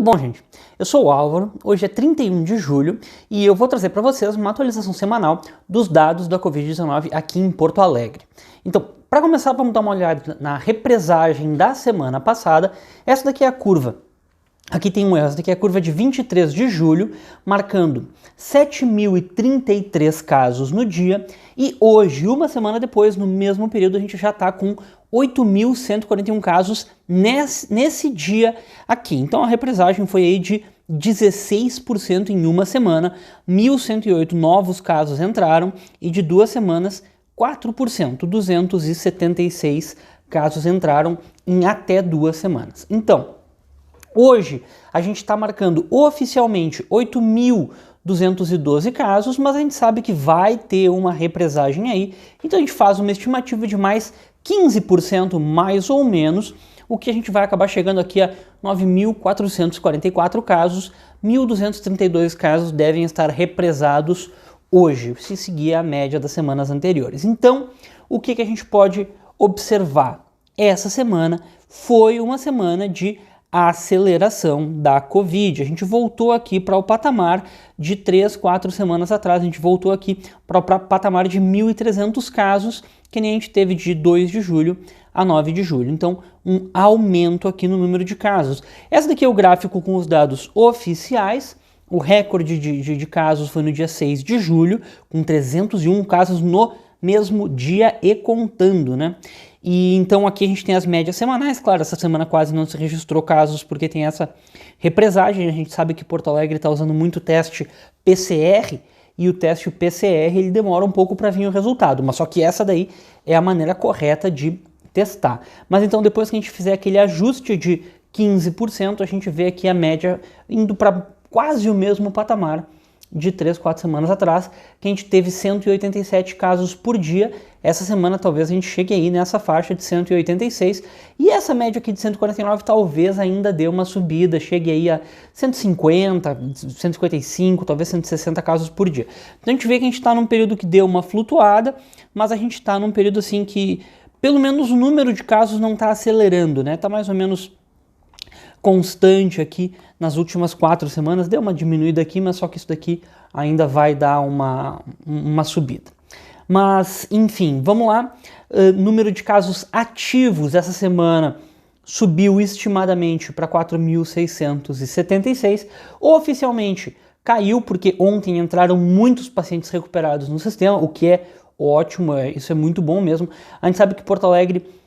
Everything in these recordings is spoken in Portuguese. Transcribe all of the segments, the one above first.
Tudo bom, gente? Eu sou o Álvaro, hoje é 31 de julho e eu vou trazer para vocês uma atualização semanal dos dados da Covid-19 aqui em Porto Alegre. Então, para começar, vamos dar uma olhada na represagem da semana passada. Essa daqui é a curva. Aqui tem um erro, essa daqui é a curva de 23 de julho, marcando 7.033 casos no dia, e hoje, uma semana depois, no mesmo período, a gente já está com 8.141 casos nesse dia aqui. Então a represagem foi aí de 16% em uma semana, 1.108 novos casos entraram, e de 2 semanas, 4%, 276 casos entraram em até 2 semanas. Então, hoje a gente está marcando oficialmente 8.212 casos, mas a gente sabe que vai ter uma represagem aí, então a gente faz uma estimativa de mais 15% mais ou menos, o que a gente vai acabar chegando aqui a 9.444 casos, 1.232 casos devem estar represados hoje, se seguir a média das semanas anteriores. Então, o que a gente pode observar? Essa semana foi uma semana de aceleração da Covid. A gente voltou aqui para o patamar de 3, 4 semanas atrás, a gente voltou aqui para o patamar de 1.300 casos, que nem a gente teve de 2 de julho a 9 de julho. Então, um aumento aqui no número de casos. Esse daqui é o gráfico com os dados oficiais. O recorde de casos foi no dia 6 de julho, com 301 casos no mesmo dia e contando, né? E então aqui a gente tem as médias semanais. Claro, essa semana quase não se registrou casos porque tem essa represagem. A gente sabe que Porto Alegre está usando muito teste PCR, e o teste PCR ele demora um pouco para vir o resultado, mas só que essa daí é a maneira correta de testar. Mas então depois que a gente fizer aquele ajuste de 15%, a gente vê aqui a média indo para quase o mesmo patamar de 3, 4 semanas atrás, que a gente teve 187 casos por dia. Essa semana talvez a gente chegue aí nessa faixa de 186, e essa média aqui de 149 talvez ainda dê uma subida, chegue aí a 150, 155, talvez 160 casos por dia. Então a gente vê que a gente está num período que deu uma flutuada, mas a gente está num período assim que pelo menos o número de casos não está acelerando, né? Está mais ou menos constante aqui nas últimas 4 semanas, deu uma diminuída aqui, mas só que isso daqui ainda vai dar uma subida. Mas, enfim, vamos lá. Número de casos ativos essa semana subiu estimadamente para 4.676. Oficialmente caiu porque ontem entraram muitos pacientes recuperados no sistema, o que é ótimo, isso é muito bom mesmo. A gente sabe que Porto Alegre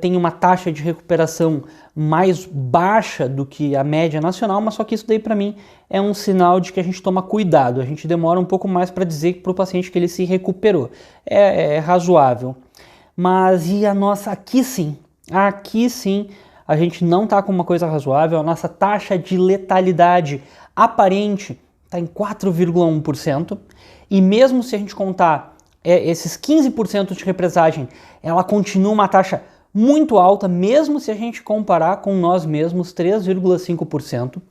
tem uma taxa de recuperação mais baixa do que a média nacional, mas só que isso daí para mim é um sinal de que a gente toma cuidado, a gente demora um pouco mais para dizer para o paciente que ele se recuperou, é razoável. Mas e a nossa, aqui sim a gente não está com uma coisa razoável, a nossa taxa de letalidade aparente está em 4,1%, e mesmo se a gente contar esses 15% de represagem, ela continua uma taxa muito alta, mesmo se a gente comparar com nós mesmos, 3,5%.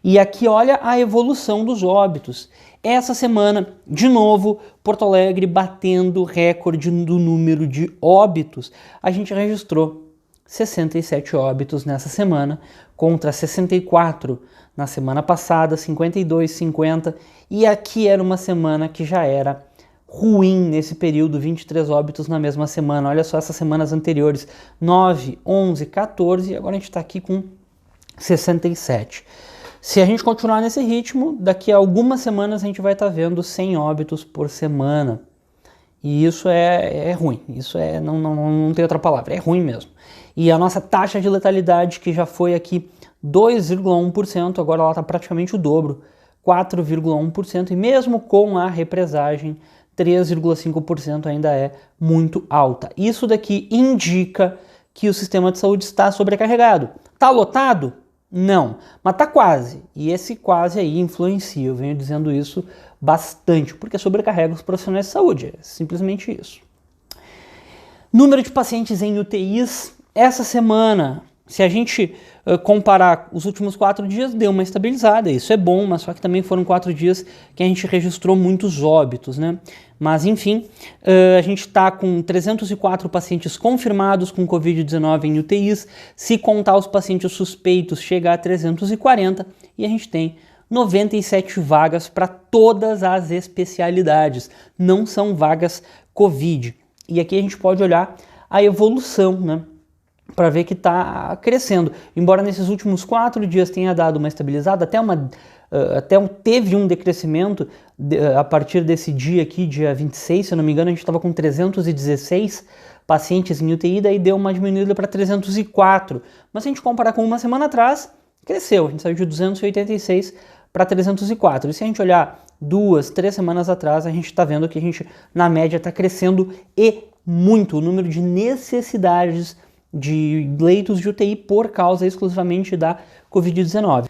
E aqui olha a evolução dos óbitos. Essa semana, de novo, Porto Alegre batendo recorde do número de óbitos. A gente registrou 67 óbitos nessa semana, contra 64 na semana passada, 52, 50. E aqui era uma semana que já era ruim nesse período, 23 óbitos na mesma semana. Olha só essas semanas anteriores, 9, 11, 14, e agora a gente está aqui com 67. Se a gente continuar nesse ritmo, daqui a algumas semanas a gente vai estar vendo 100 óbitos por semana. E isso é ruim, isso não tem outra palavra, é ruim mesmo. E a nossa taxa de letalidade, que já foi aqui 2,1%, agora ela está praticamente o dobro, 4,1%, e mesmo com a represagem, 3,5% ainda é muito alta. Isso daqui indica que o sistema de saúde está sobrecarregado. Está lotado? Não, mas está quase. E esse quase aí influencia. Eu venho dizendo isso bastante, porque sobrecarrega os profissionais de saúde. É simplesmente isso. Número de pacientes em UTIs. Essa semana Se a gente comparar os últimos 4 dias, deu uma estabilizada, isso é bom, mas só que também foram 4 dias que a gente registrou muitos óbitos, né? Mas enfim, a gente está com 304 pacientes confirmados com Covid-19 em UTIs, se contar os pacientes suspeitos chega a 340 e a gente tem 97 vagas para todas as especialidades, não são vagas Covid. E aqui a gente pode olhar a evolução, né? Para ver que está crescendo. Embora nesses últimos 4 dias tenha dado uma estabilizada, teve um decrescimento a partir desse dia aqui, dia 26, se eu não me engano, a gente estava com 316 pacientes em UTI, daí deu uma diminuída para 304. Mas se a gente comparar com uma semana atrás, cresceu, a gente saiu de 286 para 304. E se a gente olhar 2, 3 semanas atrás, a gente está vendo que a gente, na média, está crescendo e muito o número de necessidades de leitos de UTI por causa exclusivamente da Covid-19.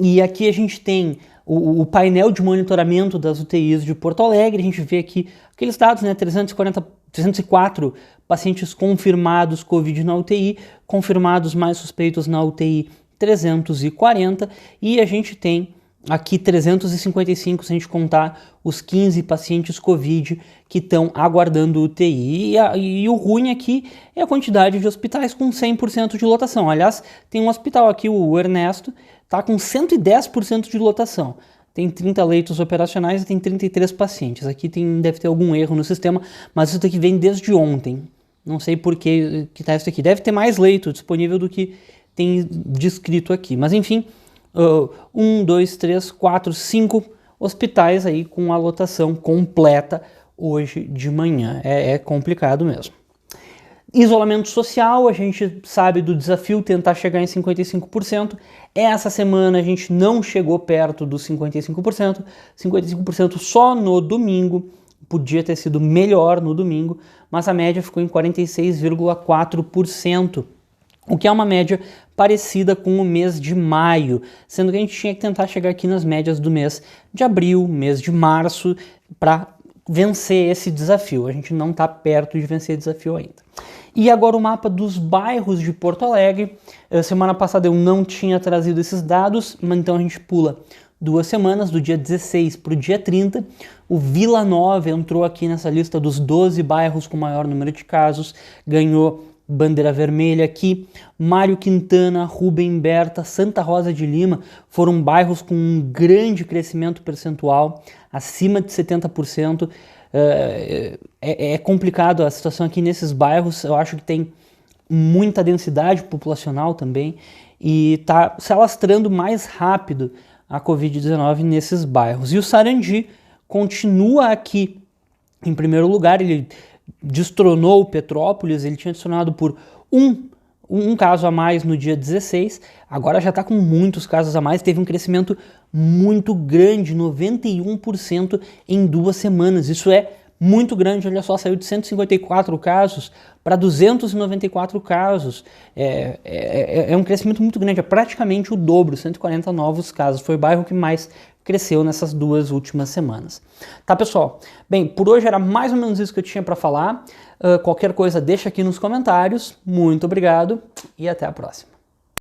E aqui a gente tem o painel de monitoramento das UTIs de Porto Alegre, a gente vê aqui aqueles dados, né, 304 pacientes confirmados Covid na UTI, confirmados mais suspeitos na UTI 340, e a gente tem aqui 355 se a gente contar os 15 pacientes Covid que estão aguardando UTI. E o ruim aqui é a quantidade de hospitais com 100% de lotação. Aliás, tem um hospital aqui, o Ernesto, está com 110% de lotação. Tem 30 leitos operacionais e tem 33 pacientes. Aqui deve ter algum erro no sistema, mas isso daqui vem desde ontem. Não sei por que está isso aqui. Deve ter mais leito disponível do que tem descrito aqui. Mas enfim, 1, 2, 3, 4, 5 hospitais aí com a lotação completa hoje de manhã. É complicado mesmo. Isolamento social, a gente sabe do desafio tentar chegar em 55%. Essa semana a gente não chegou perto dos 55%. 55% só no domingo. Podia ter sido melhor no domingo, mas a média ficou em 46,4%. O que é uma média parecida com o mês de maio, sendo que a gente tinha que tentar chegar aqui nas médias do mês de abril, mês de março, para vencer esse desafio. A gente não está perto de vencer esse desafio ainda. E agora o mapa dos bairros de Porto Alegre. Semana passada eu não tinha trazido esses dados, mas então a gente pula 2 semanas, do dia 16 para o dia 30. O Vila Nova entrou aqui nessa lista dos 12 bairros com maior número de casos, ganhou bandeira vermelha aqui. Mário Quintana, Rubem Berta, Santa Rosa de Lima foram bairros com um grande crescimento percentual, acima de 70%. É complicado a situação aqui nesses bairros, eu acho que tem muita densidade populacional também e está se alastrando mais rápido a Covid-19 nesses bairros. E o Sarandi continua aqui em primeiro lugar, ele destronou o Petrópolis, ele tinha adicionado por um caso a mais no dia 16, agora já está com muitos casos a mais, teve um crescimento muito grande, 91% em 2 semanas, isso é muito grande, olha só, saiu de 154 casos para 294 casos, é um crescimento muito grande, é praticamente o dobro, 140 novos casos, foi o bairro que mais cresceu nessas 2 últimas semanas. Tá, pessoal? Bem, por hoje era mais ou menos isso que eu tinha para falar. Qualquer coisa deixa aqui nos comentários. Muito obrigado e até a próxima.